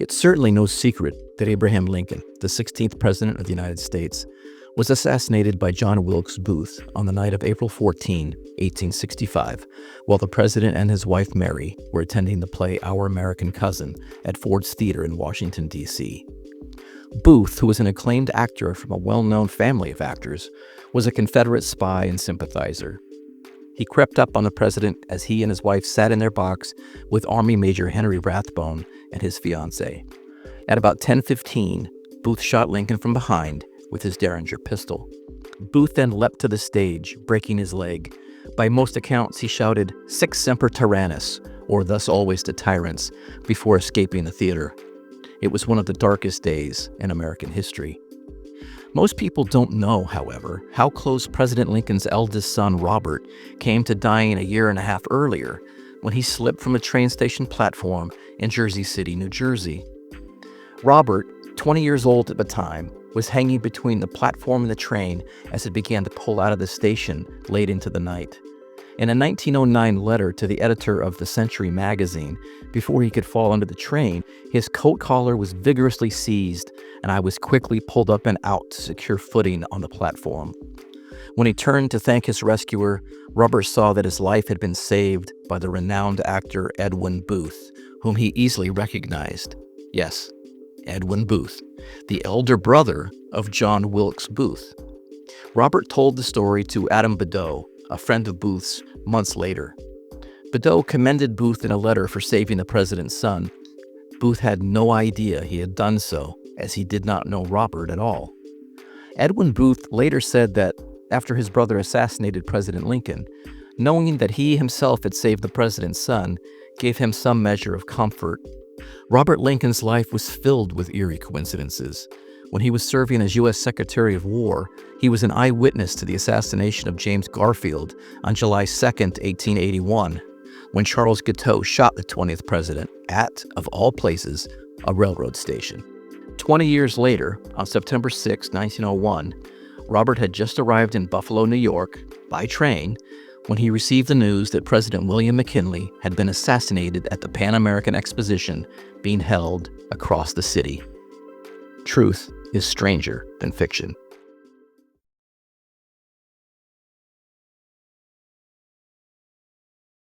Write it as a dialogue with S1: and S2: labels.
S1: It's certainly no secret that Abraham Lincoln, the 16th President of the United States, was assassinated by John Wilkes Booth on the night of April 14, 1865, while the President and his wife Mary were attending the play Our American Cousin at Ford's Theater in Washington, D.C. Booth, who was an acclaimed actor from a well-known family of actors, was a Confederate spy and sympathizer. He crept up on the president as he and his wife sat in their box with Army Major Henry Rathbone and his fiancée. At about 10:15, Booth shot Lincoln from behind with his Derringer pistol. Booth then leapt to the stage, breaking his leg. By most accounts, he shouted, "Sic semper tyrannis," or "thus always to tyrants," before escaping the theater. It was one of the darkest days in American history. Most people don't know, however, how close President Lincoln's eldest son, Robert, came to dying a year and a half earlier when he slipped from a train station platform in Jersey City, New Jersey. Robert, 20 years old at the time, was hanging between the platform and the train as it began to pull out of the station late into the night. In a 1909 letter to the editor of the Century magazine, before he could fall under the train, his coat collar was vigorously seized, and I was quickly pulled up and out to secure footing on the platform. When he turned to thank his rescuer, Robert saw that his life had been saved by the renowned actor Edwin Booth, whom he easily recognized. Yes, Edwin Booth, the elder brother of John Wilkes Booth. Robert told the story to Adam Badeau, a friend of Booth's, months later. Badeau commended Booth in a letter for saving the president's son. Booth had no idea he had done so, as he did not know Robert at all. Edwin Booth later said that after his brother assassinated President Lincoln, knowing that he himself had saved the president's son gave him some measure of comfort. Robert Lincoln's life was filled with eerie coincidences. When he was serving as U.S. Secretary of War, he was an eyewitness to the assassination of James Garfield on July 2, 1881, when Charles Guiteau shot the 20th president at, of all places, a railroad station. 20 years later, on September 6, 1901, Robert had just arrived in Buffalo, New York, by train, when he received the news that President William McKinley had been assassinated at the Pan American Exposition being held across the city. Truth is stranger than fiction.